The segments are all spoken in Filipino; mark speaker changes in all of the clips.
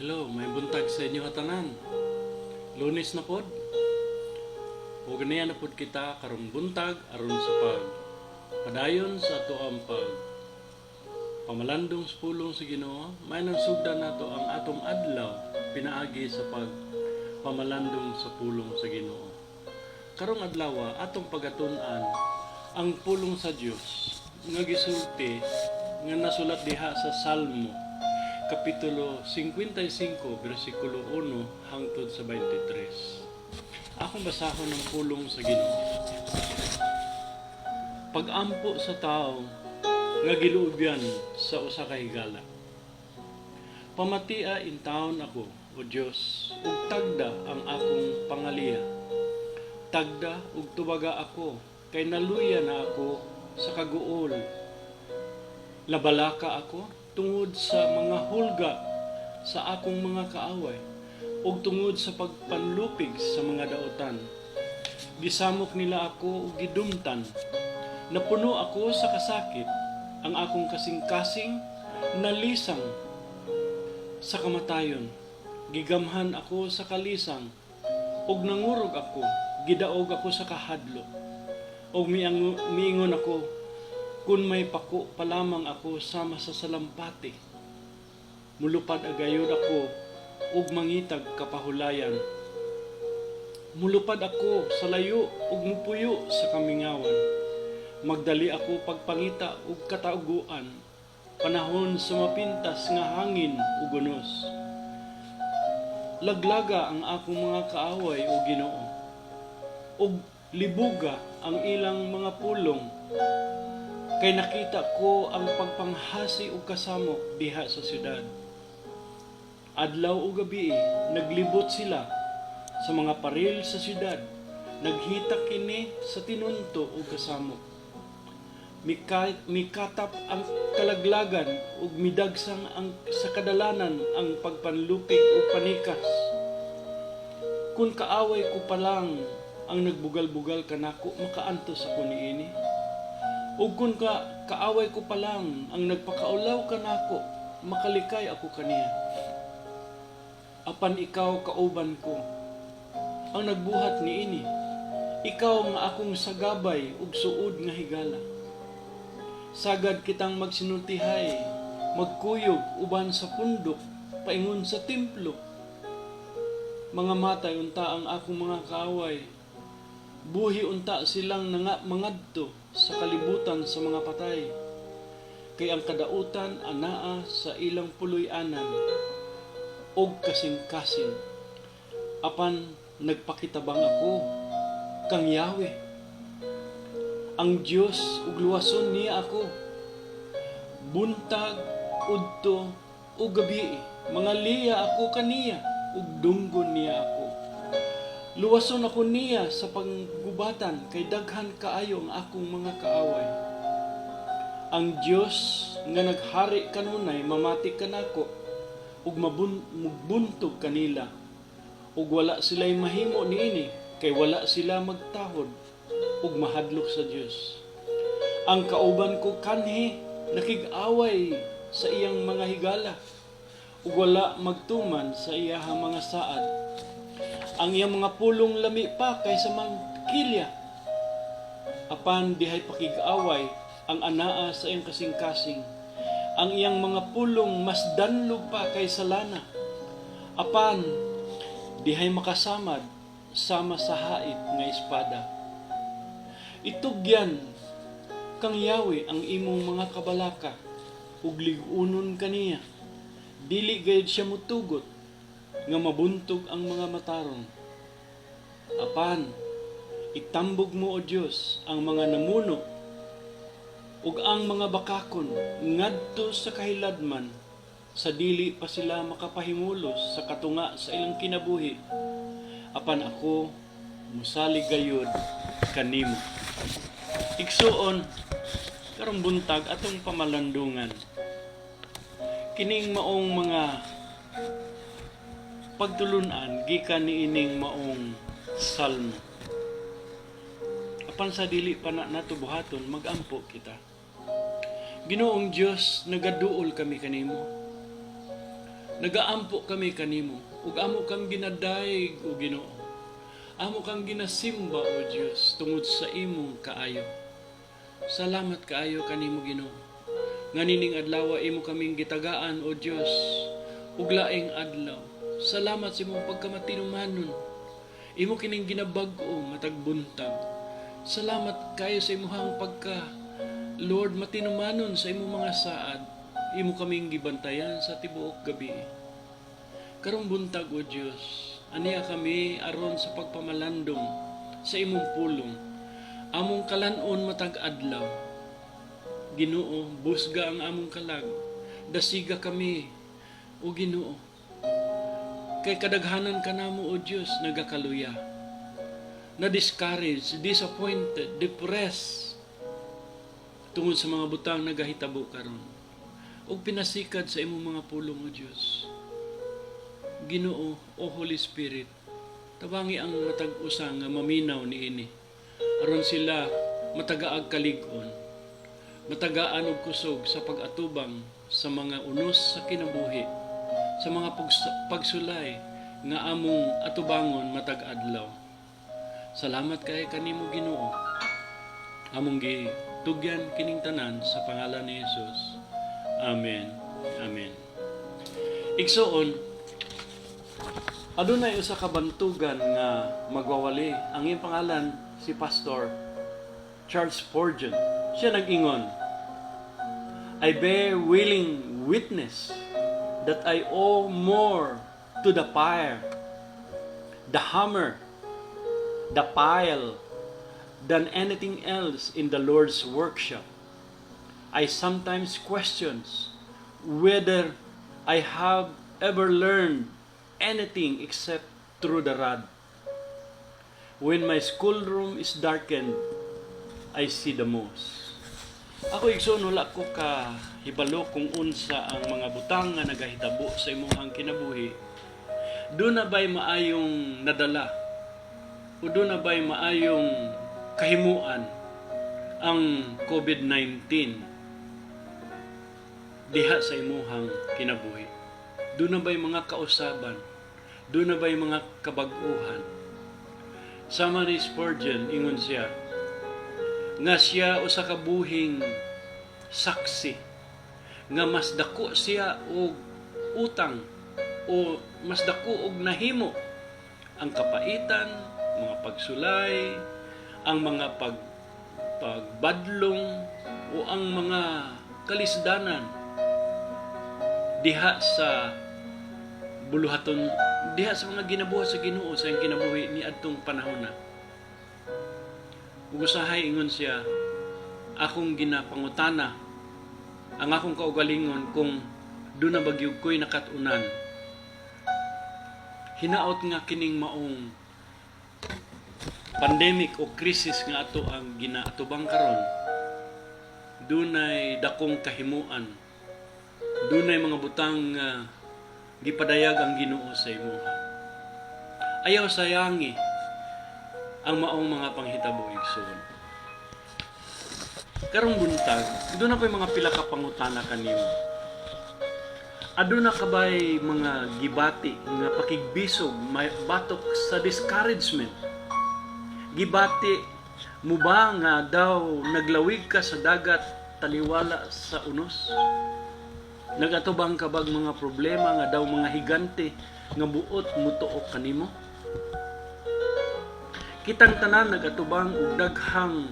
Speaker 1: Hello, may buntag sa inyo hatanan. Lunes na pod. O ganiya na pod kita karong buntag aron sa padayon sa ato ang pamalandong sa pulong sa Ginoo. May nang sugdan nato ang atong adlaw pinaagi sa pamalandong sa pulong sa Ginoo. Karong adlaw atong pagatun-an ang pulong sa Dios nga gisulti nga nasulat diha sa Salmo Kapitulo 55, versikulo 1 hangtod sa 23. Akong basahon ng pulong sa Ginoo. Pag-ampo sa tao nga giluobyan sa usa ka higala. Pamatia in taon ako, O Dios, ug tagda ang akong pangaliya. Tagda ug tubaga ako, kay naluya na ako sa kaguol. Labalaka ako tungod sa mga hulga sa akong mga kaaway ug tungod sa pagpanlupig sa mga daotan. Gisamok nila ako ug gidumtan. Napuno ako sa kasakit. Ang akong kasing-kasing nalisang sa kamatayon. Gigamhan ako sa kalisang ug nangurog ako. Gidaog ako sa kahadlok. Ug miingon ako, kun may pako pa lamang ako sama sa salampati. Mulupad agayod ako ug mangitag kapahulayan. Mulupad ako sa layo ug mupuyo sa kamingawan. Magdali ako pagpangita ug katauguan, panahon sa mapintas nga hangin ug unos. Laglaga ang akong mga kaaway o Ginoo, ug libuga ang ilang mga pulong. Kay nakita ko ang pagpanghasi ug kasamok diha sa syudad. Adlaw ug gabi, naglibot sila sa mga paril sa syudad. Naghita kini sa tinunto ug kasamok. Mikatap ang kalaglagan ug midagsang ang sa kadalanan ang pagpanlupig ug panikas. Kung kaaway ko pa lang ang nagbugal-bugal kanako, makaantos ako niini. Ug kung kaaway ko pa lang ang nagpakaulaw kanako, makalikay ako kaniya. Apan ikaw kauban ko, ang nagbuhat niini. Ikaw nga akong sagabay ug suod nga higala. Sagad kitang magsinultihay, magkuyog uban sa pundok, paingon sa templo. Mga matay unta ang akong mga kaaway. Buhi unta silang mangadto sa kalibutan sa mga patay. Kay ang kadautan anaa sa ilang puloy-anan og kasing-kasing. Apan nagpakitabang ako kang Yahweh. Ang Dios ug luwason niya ako. Buntag, udto ug gabi, mga liya ako kaniya ug dunggon niya ako. Luwason ako niya sa panggubatan, kay daghan kaayo ang akong mga kaaway. Ang Dios nga naghari kanunay mamati kanako ug mabuntog kanila. Ug wala sila'y mahimo niini, kay wala sila magtahod ug mahadlok sa Dios. Ang kauban ko kanhi nakig-away sa iyang mga higala ug wala magtuman sa iyahang mga saad. Ang iyang mga pulong lami pa kaysa mangkilya. Apan dihay pakig-away ang anaa sa iyang kasing-kasing. Ang iyang mga pulong mas danlog pa kaysa lana. Apan dihay makasamad sama sa hait nga espada. Itugyan kang Yahweh ang imong mga kabalaka ug lig-unon kaniya. Dili gayud siya mutugot nga mabuntog ang mga matarong. Apan, itambog mo, O Dios, ang mga namuno ug ang mga bakakon ngadto sa kahiladman, sa dili pa sila makapahimulos sa katunga sa ilang kinabuhi. Apan ako musalig gayud kanimo. Igsuon karong buntag atong pamalandungan. Kining maong mga pagtulunan gikan niining maong salmo. Apan sa dili pa nato buhaton, magampo kita. Ginoong Dios, nagaduol kami kanimo. Nagaampo kami kanimo, ug amo kang ginadayeg o Ginoo. Amo kang ginasimba o Dios tungod sa imong kaayo. Salamat kaayo kanimo Ginoo. Nga adlaw imo kaming gitagaan o Dios ug laing adlaw. Salamat sa imong pagkamatinumanon. Imo kining ginabag-o matag buntag. Salamat kayo sa imong pagka Lord matinumanon sa imong mga saad. Imo kaming gibantayan sa tibuok gabi. Karong buntag o Dios, aniya kami aron sa pagpamalandong sa imong pulong. Among kalanon matag adlaw. Ginoo, busga ang among kalag. Dasiga kami o Ginoo. Kay kadaghanan kanamo o Dios nagakaluya. Na-discouraged, disappointed, depressed tungod sa mga butang nagahitabo karon. O pinasikad sa imong mga pulong o Dios. Ginoo o Holy Spirit, tabangi ang matag usa nga maminaw niini. Aron sila matagaag kalig-on, matagaan og kusog sa pag-atubang sa mga unos sa kinabuhi, sa mga pagsulay nga among atubangon matag adlaw. Salamat kay kanimo Ginoo. Among gitugyan kining tanan sa pangalan ni Jesus. Amen. Amen. Igsoon, adunay usa ka bantugan nga magwawali. Ang iyang pangalan si Pastor Charles Spurgeon. Siya nag-ingon, I bear willing witness that I owe more to the fire, the hammer, the pile, than anything else in the Lord's workshop. I sometimes question whether I have ever learned anything except through the rod. When my schoolroom is darkened, I see the most. Ako igsoon wala ko ka hibalo kung unsa ang mga butang nga nagahitabo sa imong kinabuhi. Doon na ba'y maayong nadala? O doon na ba'y maayong kahimuan ang COVID-19 diha sa imuhang kinabuhi? Doon na ba'y mga kausaban? Doon na ba'y mga kabag-uhan? Sama ni Spurgeon, ingon siya, nga siya usa ka buhing saksi, nga mas dako siya og utang o mas dako og nahimo ang kapaitan, mga pagsulay, ang mga pagbadlong o ang mga kalisdanan diha sa buluhaton, diha sa mga ginabuhat sa Ginoo sa iyang kinabuhi ni adtong panahon na. Usahay ingon siya, akong ginapangutana ang akong kaugalingon kung doon na bagyog ko'y nakatunan. Hinaot nga kining maong pandemic o krisis nga ato ang ginaatubang karon. Dunay dakong kahimuan. Dunay mga butang gipadayag ang Ginoo sa imuha. Ayaw sayangi ang maong mga panghitabo igsoon. Karong buntag, doon na ko'y mga pila ka pangutana kanimo. Aduna ka ba'y mga gibati nga pakigbisog, may batok sa discouragement? Gibati mo ba nga daw naglawig ka sa dagat taliwala sa unos? Nagatubang ka bag mga problema nga daw mga higante nga buot mutuok kanimo? Kitang tanan nagatubang og daghang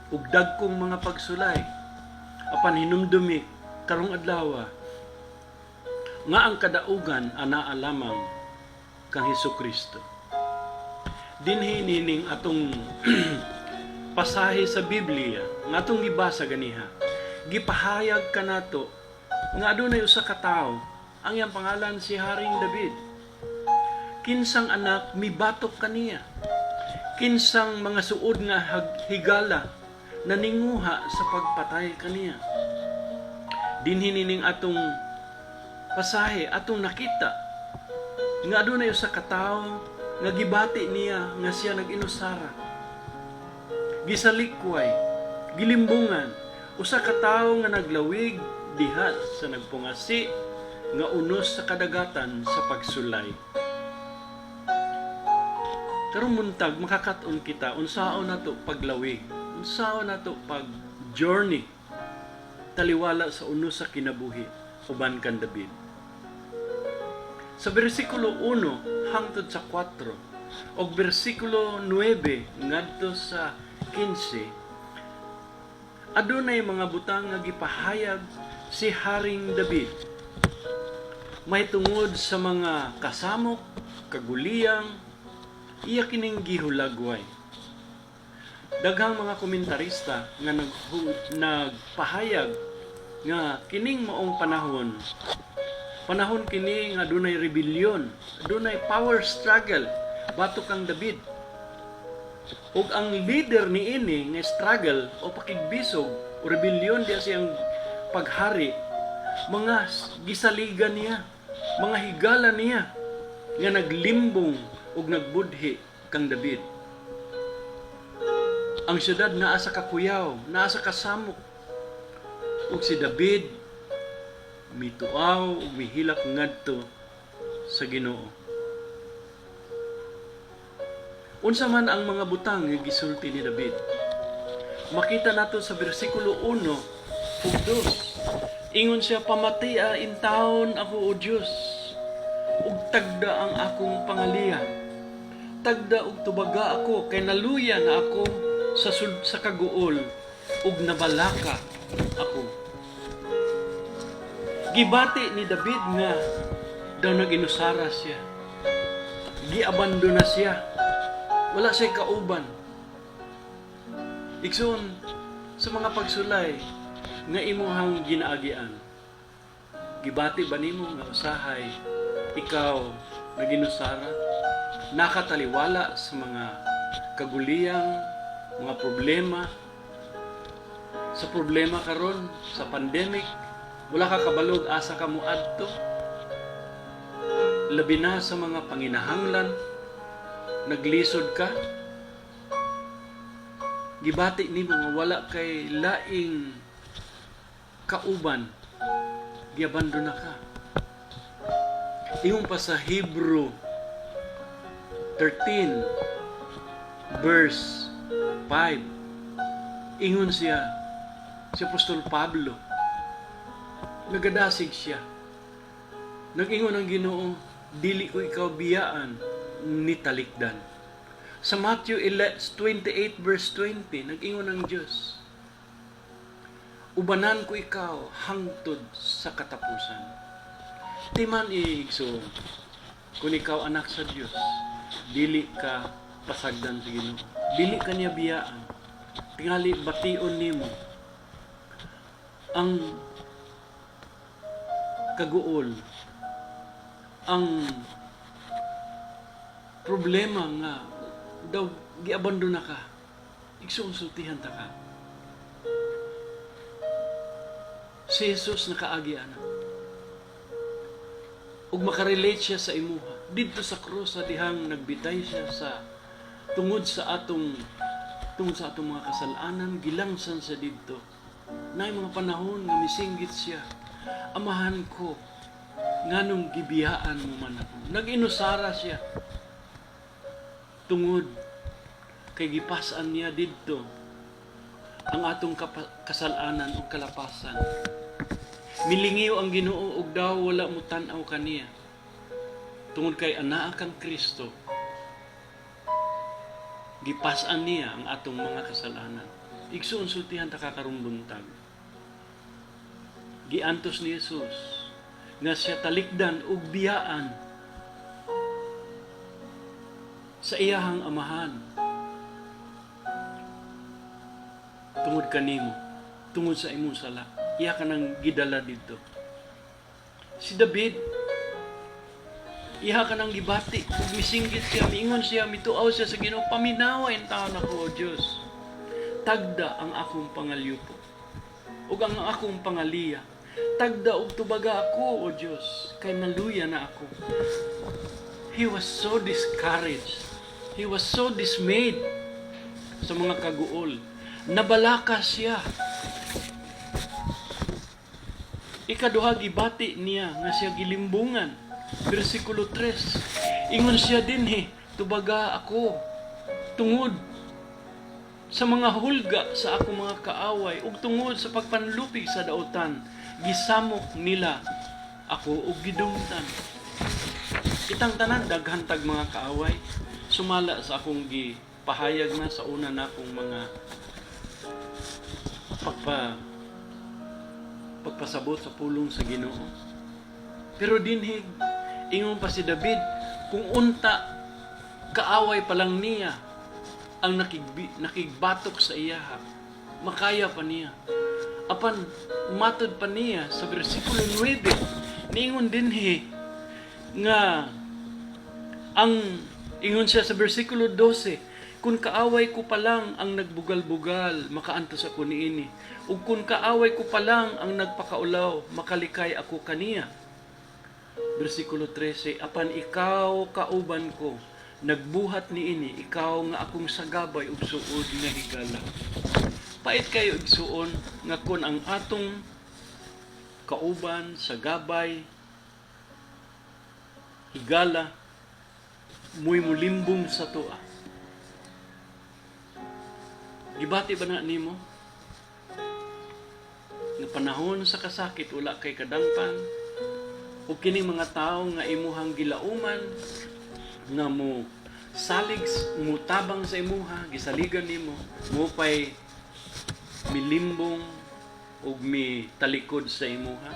Speaker 1: ug dagkong mga pagsulay apan hinumdumi karong adlaw nga ang kadaugan ana lamang kang Hesukristo. Dinhi nining atong pasahe sa Biblia nga atong gibasa ganiha, gipahayag kanato nga adunay usa ka tawo ang iyang pangalan si Haring David. Kinsang anak mibatok kaniya, kinsang mga suod nga higala naninguha sa pagpatay kaniya. Dinhi nining atong pasahe atong nakita nga adunay usa ka tawo nga gibati niya nga siya nag-inusara, gisalikway, gilimbungan, usa ka tawo nga naglawig diha sa nagpungasi nga unos sa kadagatan sa pagsulay. Karong muntag makakaton kita unsaon nato paglawig, unsaon nato pag journey taliwala sa unos sa kinabuhi uban kan David. Sa bersikulo 1 hangtod sa 4 o bersikulo 9 ngadto sa 15, adunay mga butang nga gipahayag si Haring David. May tungod sa mga kasamok, kaguliyang, iya kining gihulagway. Daghang mga komentarista nga nagpahayag nga kining maong panahon kini nga adunay rebellion, adunay power struggle batok kang David. Ug ang leader niini nga struggle o pakigbisog o rebellion diya siyang paghari, mga gisaligan niya, mga higala niya nga naglimbong ug nagbudhi kang David. Ang syudad naa sa kakuyaw, naa sa kasamok. Ug si David mituaw ug mihilak ngadto sa Ginoo. Unsa man ang mga butang nga gisulti ni David? Makita nato sa bersikulo 1 ug 2. Ingon siya, "Pamatia in taon ako, O Dios, ug tagda ang akong pangaliya. Tagda ug tubaga ako, kay naluya na ako sa kaguol, ug nabalaka ako." Gibati ni David nga daw naginusara siya. Giabandona siya. Wala siya kauban. Igsoon sa mga pagsulay nga imuhang ginaagian. Gibati ba nimo nga usahay ikaw na ginusara, nakataliwala sa mga kaguliyang, mga problema, sa problema karon sa pandemic, wala ka kabalog asa ka moadto, labi na sa mga panginahanglan, naglisod ka, gibati nimo nga wala kay laing kauban, giabandona ka. Ingon pa sa Hebrew 13 verse 5, ingon siya, si Apostol Pablo, nagadasig siya. Nag-ingon ang Ginoo, dili ko ikaw biyaan ni talikdan. Sa Matthew 28 verse 20, nag-ingon ang Diyos, ubanan ko ikaw hangtod sa katapusan. Di man iigsoon, kung ikaw anak sa Diyos, dili ka pasagdan sa Ginoo. Dili ka niya biyaan. Tingali bation nimo ang kaguol, ang problema nga daw giabandona ka, igsoon sultihan ta ka. Si Jesus nakaagi ana. Ug makarelate siya sa imuha. Dito sa krus sa dihang nagbitay siya sa tungod sa atong mga kasalanan, gilangsan sa didto. Nay mga panahon nga misinggit siya, amahan ko, nganong gibiyaan mo man ako. Nag-inusara siya. Tungod kay gipasan niya didto ang atong kasalanan ug kalapasan. Milingiw ang Ginoo ug daw wala mo tan-aw kaniya. Tungod kay anaa kang Kristo, gipasan niya ang atong mga kasalanan. Igsoon sultihan ta karong buntag. Giantos ni Jesus nga siya talikdan ug biyaan sa iyahang amahan. Tungod kanimo, tungod sa imong sala, iya ka nang gidala dito. Si David, iya ka nang gibati, ug misinggit siya, miingon siya, mituaw siya sa Ginoo, paminawa in taon ako, O Diyos. Tagda ang akong pangalyupo, ug ang akong pangaliya. Tagda ug tubaga ako, O Diyos, kay naluya na ako. He was so discouraged. He was so dismayed sa mga kaguol. Nabalaka siya. Ikaduha, gibati niya nga siya gilimbungan. Versikulo 3. Ingon siya dinhi, tubaga ako tungod sa mga hulga sa akong mga kaaway ug tungod sa pagpanlupig sa daotan, gisamok nila ako ug gidungtan. Kitang tanan daghan tag mga kaaway sumala sa akong gipahayag na sa una nakong mga pagpasabot sa pulong sa Ginoo. Pero dinhi ingon pa si David, kung unta kaaway pa lang niya ang nakigbatok sa iya, makaya pa niya. Apan matod pa niya sa versikulo 9, niingon dinhi nga ang ingon siya sa versikulo 12, kung kaaway ko pa lang ang nagbugal-bugal, makaantos ako niini. Ug kung kaaway ko pa lang ang nagpakaulaw, makalikay ako kaniya. Versikulo 13, apan ikaw kauban ko, nagbuhat niini, ikaw nga akong sagabay ug suod nga higala. Pait kayo igsuon nga kun ang atong kauban, sagabay, higala, muy mulimbong sa tua. Gibati ba na nimo? Nga panahon sa kasakit, wala kay kadangpan, o kining mga tao nga imuhang gilauman, nga mo salig, mo tabang sa imuha, gisaligan nimo, mo pay milimbong o mi talikod sa imuha.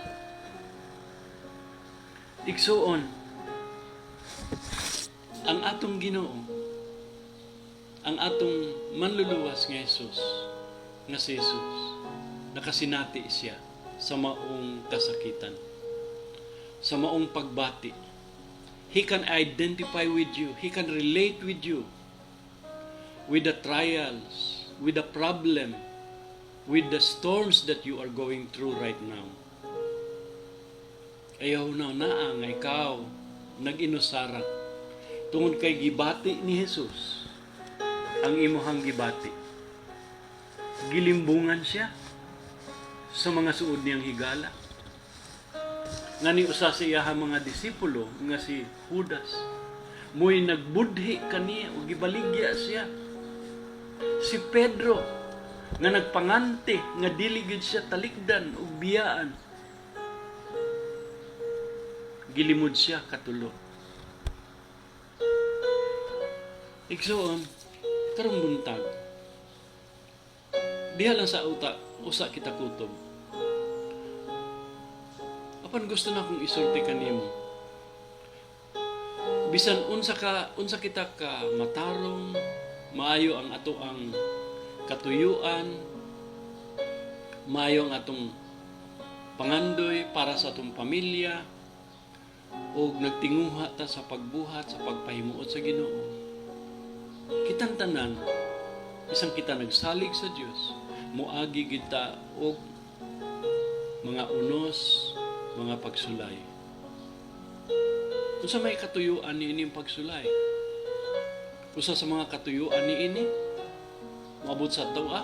Speaker 1: Igsuon, ang atong Ginoo, ang atong manluluwas nga Jesus, nga si Jesus, nakasinati siya sa maong kasakitan, sa maong pagbati. He can identify with you. He can relate with you, with the trials, with the problem, with the storms that you are going through right now. Ayaw na nga ikaw nag-inusara tungod kay gibati ni Jesus ang imuhang gibati. Gilimbungan siya sa mga suod niyang higala. Nga ni usa sa iyahang mga disipulo nga si Judas, mo'y nagbudhi kaniya o gibaligya siya. Si Pedro nga nagpangante nga dili gid siya talikdan o biyaan, gilimod siya katulo. Igsoon, karong buntag, diha lang sa usa kita kutob. Apan gusto na akong isulti kanimo. Bisan unsa kita ka matarong, maayo ang ato ang katuyuan, maayo ang atong pangandoy para sa atong pamilya, o nagtinguha ta sa pagbuhat, sa pagpahimuot sa Ginoo. Kitang tanan, isang kita nagsalig sa Dios, moagi kita og mga unos, mga pagsulay. Kung sa may katuyuan ni ining pagsulay, usa sa mga katuyuan ni ini, maabot sa tawa,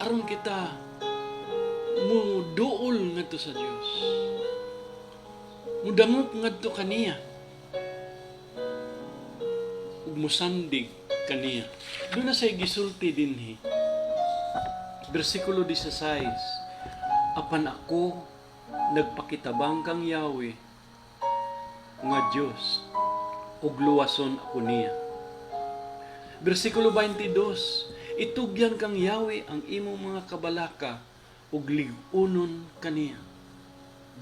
Speaker 1: aron kita muduol ngadto sa Dios, mudangop ngadto kaniya, ug musandig kaniya. Doon na say gisulti dinhi. Versikulo 16, apan ako nagpakitabang kang Yahweh nga Dios ug luwason ako niya. Versikulo 22, itugyan kang Yahweh ang imong mga kabalaka ug lig-unon kaniya.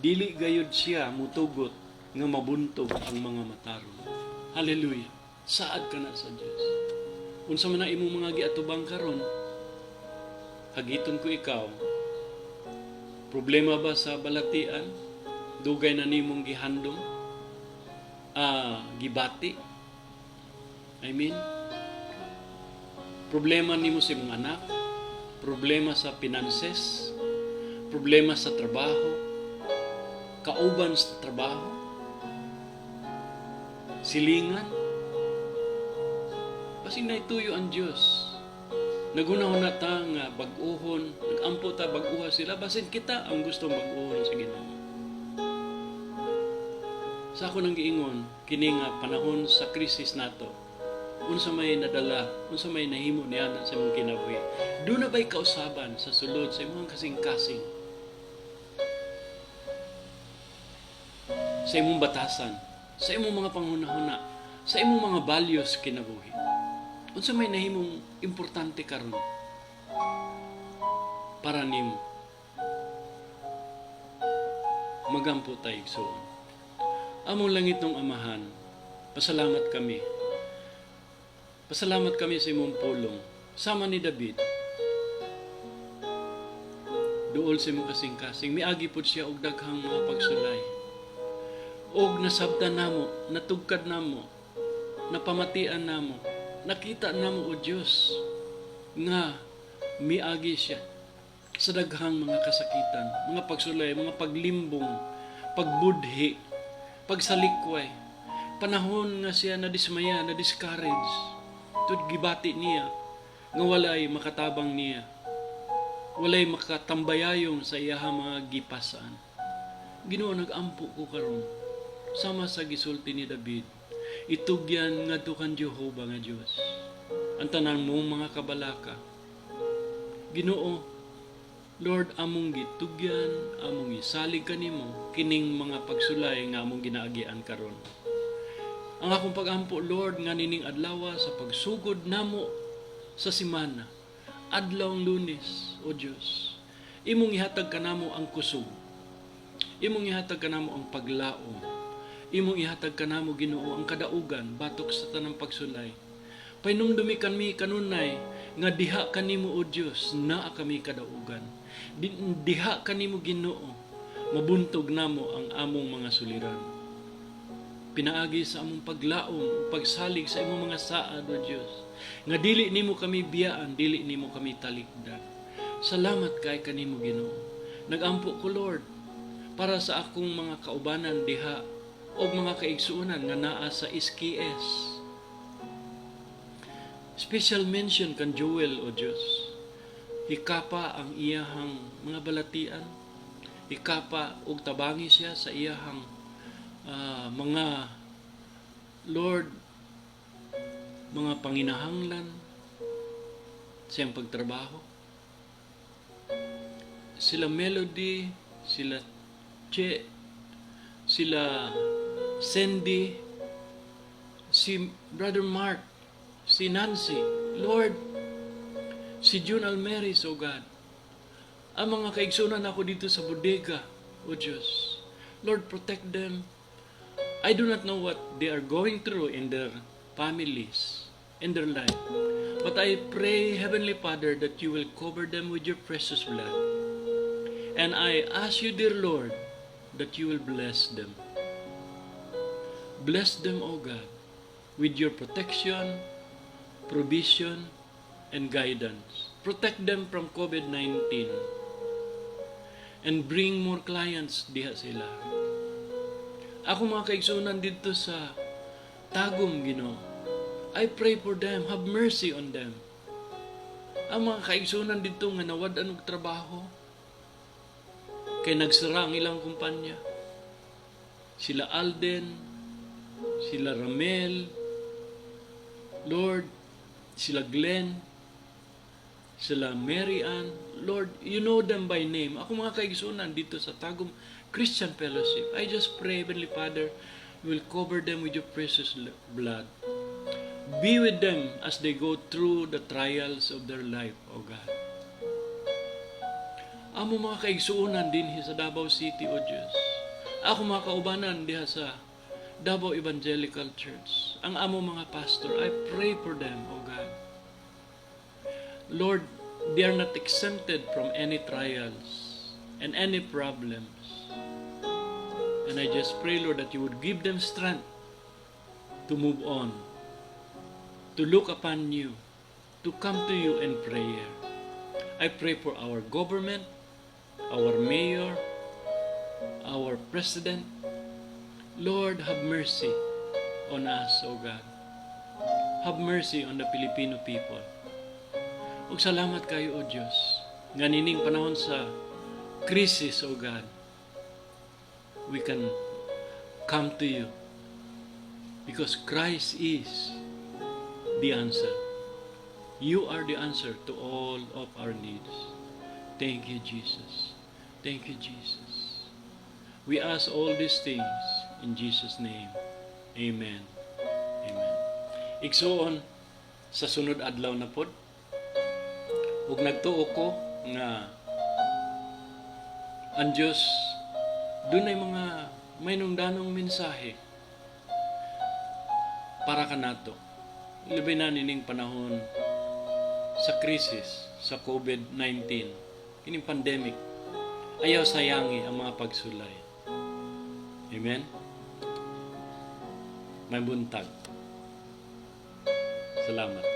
Speaker 1: Dili gayud siya mutugot nga mabuntog ang mga matarong. Hallelujah. Saad ka na sa Dios. Unsa man ang imong mga giatubang karon, hagiton ko ikaw. Problema ba sa balatian? Dugay na nimong gihandom? Gibati? Problema nimo sa imong anak? Problema sa finances? Problema sa trabaho? Kauban sa trabaho? Silingan? Kasi naituyo ang Diyos Nagunahon na ta nga bag-uhon, nagampo ta bag-uha sila, basin kita ang gustong bag-uhon sa Ginoo. Sa ako nang giingon, kini nga panahon sa krisis nato, unsa may nadala, unsa may nahimo niya sa imong kinabuhi. Doon na ba'y kausaban sa sulod sa imong kasing-kasing, sa imong batasan, sa imong mga panghunahuna, sa imong mga values kinabuhi. Unsa may nahimong importante karon para nimo. Magampo tayo igsoon. Among langitong Amahan, pasalamat kami. Pasalamat kami sa imong pulong. Sama ni David, duol sa imong kasing-kasing, miagi pod siya og daghang mga pagsulay. Og nasabtan namo, natugkad namo, napamatian namo, nakita namo o Dios nga miagi siya sa daghang mga kasakitan, mga pagsulay, mga paglimbong, pagbudhi, pagsalikway, panahon nga siya nadismaya, na-discourage, tud gibati niya, nga walay makatabang niya, walay makatambayayong sa iyahang mga gipasaan. Ginoo, nag-ampo ko karon, sama sa gisulti ni David, itugyan nga kan Jehova nga Diyos, ang tanan mong mga kabalaka. Ginoo, Lord, among gitugyan, among isalig kanimo kining mga pagsulay nga among ginaagian karon. Ang akong pagampo, Lord, nga nining adlaw sa pagsugod namo sa simana, adlawng Lunes, o Dios, imong ihatag kanamo ang kusog, imong ihatag kanamo ang paglaom, imong ihatag kanamo Ginoo ang kadaugan batok sa tanang pagsulay. Painumdumi kami kanunay nga diha kanimo o Dios naa kami kadaugan. Diha kanimo Ginoo mabuntog namo ang among mga suliran. Pinaagi sa among paglaom, pagsalig sa imong mga saad o Dios. Nga dili nimo kami biyaan, dili nimo kami talikdan. Salamat kay kanimo Ginoo. Nagampo ko Lord para sa akong mga kaubanan diha o mga kaigsuonan nga naa sa SKS. Special mention kan Joel o Diyos. Hikapa ang iyahang mga balatian. Hikapa og tabangi siya sa iyahang mga Lord, mga panginahanglan sa iyang pagtrabaho. Sila Melody, sila Che, sila Cindy, si Brother Mark, si Nancy, Lord, si June Almeris, O God, ang mga kaigsunan ako dito sa bodega, O Diyos, Lord, protect them. I do not know what they are going through in their families, in their life, but I pray, Heavenly Father, that you will cover them with your precious blood. And I ask you, dear Lord, that you will bless them. Bless them, O God, with your protection, provision, and guidance. Protect them from COVID-19 and bring more clients diha sila. Ako mga kaigsunan dito sa Tagum, Ginoo, I pray for them, have mercy on them. Ang mga kaigsunan dito nga nawadan og trabaho, kay nagsara ang ilang kumpanya, sila Alden, sila Ramel, Lord, sila Glenn, sila Mary Ann, Lord, you know them by name. Ako mga kaigsunan dito sa Tagum Christian Fellowship, I just pray, Heavenly Father, you will cover them with your precious blood. Be with them as they go through the trials of their life, O God. Amo mga kaigsuunan din sa Davao City, O Diyos. Ako mga kaubanan diha sa Davao Evangelical Church. Ang amo mga pastor, I pray for them, O God. Lord, they are not exempted from any trials and any problems. And I just pray, Lord, that you would give them strength to move on, to look upon you, to come to you in prayer. I pray for our government, our mayor, our president. Lord, have mercy on us, O God. Have mercy on the Filipino people. Ug salamat kayo, O Diyos, nga nining panahon sa krisis, O God, we can come to you because Christ is the answer. You are the answer to all of our needs. Thank you, Jesus. Thank you, Jesus. We ask all these things in Jesus' name. Amen. Amen. Igsuon sa sunod adlaw na pod, ug nagtuo ko nga ang Diyos dunay mga maynungdanong mensahe para kanato. Libay na nining panahon sa krisis sa COVID-19, kining pandemic. Ayaw sayangi ang mga pagsulay. Amen? May buntag. Salamat.